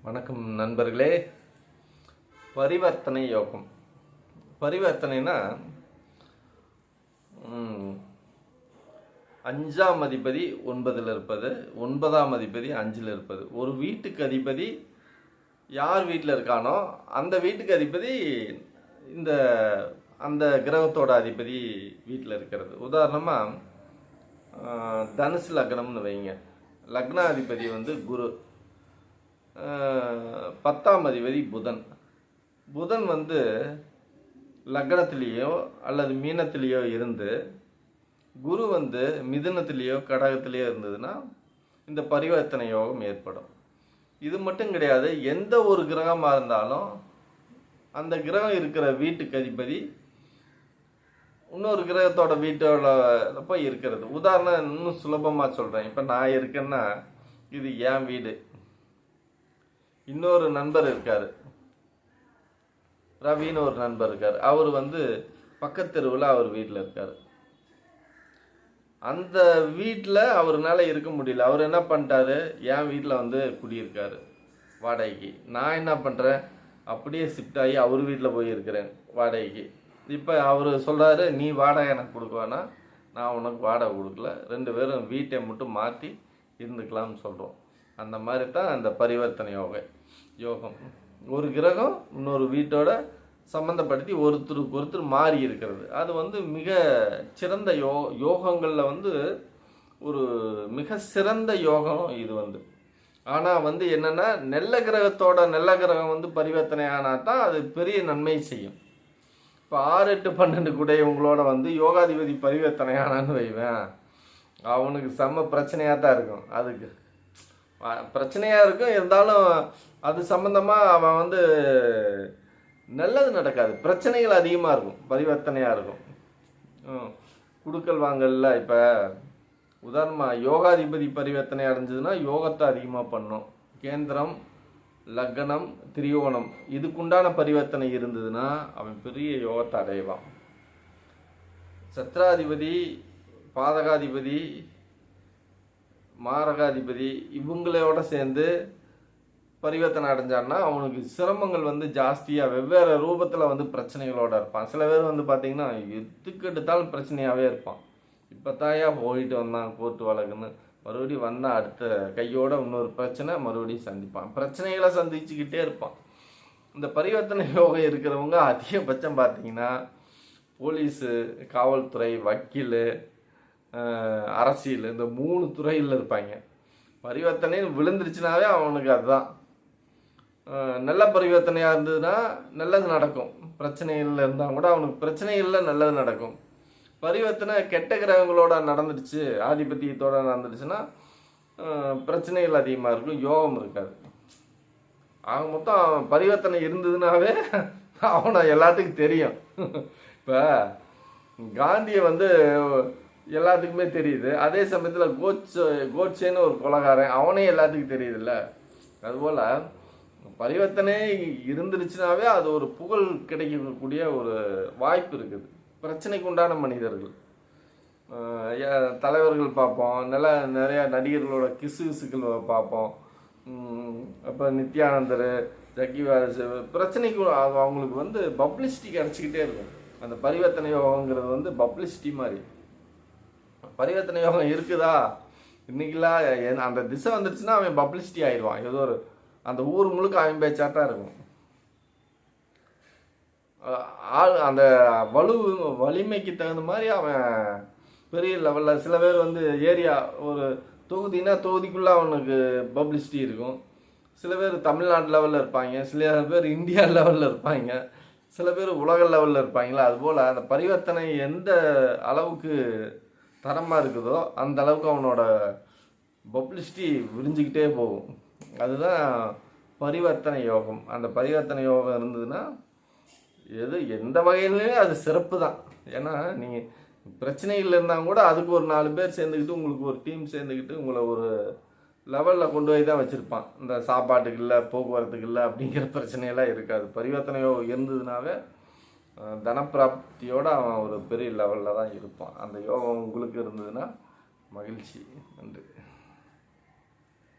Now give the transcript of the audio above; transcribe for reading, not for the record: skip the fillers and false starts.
வணக்கம் நண்பர்களே. பரிவர்த்தனை யோகம். பரிவர்த்தனைனா 5ஆம் அதிபதி 9ல் இருப்பது, 9ஆம் அதிபதி 5ல் இருப்பது. ஒரு வீட்டுக்கு அதிபதி யார் வீட்டில் இருக்கானோ அந்த வீட்டுக்கு அதிபதி இந்த அந்த கிரகத்தோட அதிபதி வீட்டில் இருக்கிறது. உதாரணமாக தனுசு லக்னம்னு வைங்க. லக்னாதிபதி குரு, 10ஆம் அதிபதி புதன். புதன் லக்னத்திலேயோ அல்லது மீனத்திலேயோ இருந்து குரு மிதுனத்திலேயோ கடகத்திலேயோ இருந்ததுன்னா இந்த பரிவர்த்தனை யோகம் ஏற்படும். இது மட்டும் கிடையாது, எந்த ஒரு கிரகமாக இருந்தாலும் அந்த கிரகம் இருக்கிற வீட்டுக்கு அதிபதி இன்னொரு கிரகத்தோட வீட்டோட போய் இருக்கிறது. உதாரணம் இன்னும் சுலபமாக சொல்கிறேன். இப்போ நான் இருக்கேன்னா இது என் வீடு. இன்னொரு நண்பர் இருக்கார், ரவின்னு ஒரு நண்பர் இருக்கார். அவர் பக்கத்து தெருவில் அவர் வீட்டில் இருக்கார். அந்த வீட்டில் அவர்னால இருக்க முடியல. அவர் என்ன பண்ணிட்டாரு, என் வீட்டில் குடியிருக்காரு வாடகைக்கு. நான் என்ன பண்ணுறேன், அப்படியே ஷிஃப்ட் ஆகி அவர் வீட்டில் போய் இருக்கிறேன் வாடகைக்கு. இப்போ அவர் சொல்கிறாரு, நீ வாடகை எனக்கு கொடுக்குவானா, நான் உனக்கு வாடகை கொடுக்கல, 2 பேரும் வீட்டை மட்டும் மாற்றி இருந்துக்கலாம்னு சொல்கிறோம். அந்த மாதிரி தான் அந்த பரிவர்த்தனை யோகம். ஒரு கிரகம் இன்னொரு வீட்டோட சம்மந்தப்படுத்தி ஒருத்தருக்கு ஒருத்தர் மாறி இருக்கிறது. அது மிக சிறந்த யோகங்களில் ஒரு மிக சிறந்த யோகம் இது. ஆனால் என்னென்னா நல்ல கிரகம் பரிவர்த்தனை ஆனால் தான் அது பெரிய நன்மை செய்யும். இப்போ 6, 8, 12 கூட உங்களோட யோகாதிபதி பரிவர்த்தனை ஆனான்னு வைவேன், அவனுக்கு செம்ம பிரச்சனையாக தான் இருக்கும். அதுக்கு பிரச்சனையாக இருக்கும். இருந்தாலும் அது சம்மந்தமாக அவன் நல்லது நடக்காது, பிரச்சனைகள் அதிகமாக இருக்கும், பரிவர்த்தனையாக இருக்கும். குடுக்கல் வாங்கல. இப்போ உதாரணமாக யோகாதிபதி பரிவர்த்தனை அடைஞ்சதுன்னா யோகத்தை அதிகமாக பண்ணும். கேந்திரம், லக்னம், திரியோணம் இதுக்குண்டான பரிவர்த்தனை இருந்ததுன்னா அவன் பெரிய யோகத்தை அடைவான். சத்ராதிபதி, பாதகாதிபதி, மாரகாதிபதி இவங்களோட சேர்ந்து பரிவர்த்தனை அடைஞ்சான்னா அவனுக்கு சிரமங்கள் ஜாஸ்தியாக வெவ்வேறு ரூபத்தில் பிரச்சனைகளோடு இருப்பான். சில பேர் பார்த்திங்கன்னா எதுக்கு எடுத்தாலும் பிரச்சனையாகவே இருப்பான். இப்போ தாயா போயிட்டு வந்தான் கோர்ட்டு வழக்குன்னு, மறுபடியும் வந்தால் அடுத்த கையோட இன்னொரு பிரச்சனை மறுபடியும் சந்திப்பான். பிரச்சனைகளை சந்திச்சுக்கிட்டே இருப்பான். இந்த பரிவர்த்தனை யோகம் இருக்கிறவங்க அதிகபட்சம் பார்த்திங்கன்னா போலீஸு, காவல்துறை, வக்கீல், அரசியல் இந்த 3 துறையில் இருப்பாங்க. பரிவர்த்தனை விழுந்துருச்சுனாவே அவனுக்கு அதுதான். நல்ல பரிவர்த்தனையாக இருந்ததுன்னா நல்லது நடக்கும். பிரச்சனைகளில் இருந்தால் கூட அவனுக்கு பிரச்சனைகளில் நல்லது நடக்கும். பரிவர்த்தனை கெட்ட கிரகங்களோட நடந்துடுச்சு, ஆதிபத்தியத்தோடு நடந்துடுச்சுன்னா பிரச்சனைகள் அதிகமாக இருக்கும், யோகம் இருக்காது. ஆக மொத்தம் பரிவர்த்தனை இருந்ததுனாவே அவனை எல்லாத்துக்கும் தெரியும். இப்போ காந்தியை எல்லாத்துக்குமே தெரியுது. அதே சமயத்தில் கோட்சேன்னு ஒரு கொலகாரன், அவனே எல்லாத்துக்கும் தெரியுதுல்ல. அதுபோல் பரிவர்த்தனை இருந்துருச்சுனாவே அது ஒரு புகழ் கிடைக்கக்கூடிய ஒரு வாய்ப்பு இருக்குது. பிரச்சனைக்கு உண்டான மனிதர்கள், தலைவர்கள் பார்ப்போம், நிறையா நடிகர்களோட கிசுகள் பார்ப்போம். அப்போ நித்யானந்தர், ஜக்கிவாஸ் பிரச்சனைக்கு அவங்களுக்கு பப்ளிசிட்டி கிடச்சிக்கிட்டே இருக்கும். அந்த பரிவர்த்தனை யோகங்கிறது பப்ளிசிட்டி மாதிரி. பரிவர்த்தனை யோகம் இருக்குதா இன்னைக்கெல்லாம் அந்த திசை வந்துடுச்சுன்னா அவன் பப்ளிசிட்டி ஆயிடுவான். ஏதோ ஒரு அந்த ஊர் முழுக்க அவன் பேச்சாட்டாக இருக்கும். அந்த வலிமைக்கு தகுந்த மாதிரி அவன் பெரிய லெவலில். சில பேர் ஏரியா ஒரு தொகுதினா தொகுதிக்குள்ளே அவனுக்கு பப்ளிசிட்டி இருக்கும். சில பேர் தமிழ்நாட்டு லெவலில் இருப்பாங்க, சில பேர் இந்தியா லெவலில் இருப்பாங்க, சில பேர் உலக லெவலில் இருப்பாங்களா. அதுபோல் அந்த பரிவர்த்தனை எந்த அளவுக்கு தரமாக இருக்குதோ அந்த அளவுக்கு அவனோட பப்ளிசிட்டி விரிஞ்சிக்கிட்டே போகும். அதுதான் பரிவர்த்தனை யோகம். அந்த பரிவர்த்தனை யோகம் இருந்ததுன்னா எந்த வகையிலுமே அது சிறப்பு தான். ஏன்னா நீங்கள் பிரச்சனைகள் இருந்தால் கூட அதுக்கு ஒரு 4 பேர் சேர்ந்துக்கிட்டு, உங்களுக்கு ஒரு டீம் சேர்ந்துக்கிட்டு உங்களை ஒரு லெவலில் கொண்டு போய் தான் வச்சுருப்பான். இந்த சாப்பாட்டுக்கு இல்லை, போக்குவரத்துக்கு இல்லை அப்படிங்கிற பிரச்சனையெல்லாம் இருக்காது. பரிவர்த்தனை யோகம் இருந்ததுனாவே தனப்பிராப்தியோடு அவன் ஒரு பெரிய லெவலில் தான் இருப்பான். அந்த யோகம் உங்களுக்கு இருந்ததுன்னா மகிழ்ச்சி. நன்றி.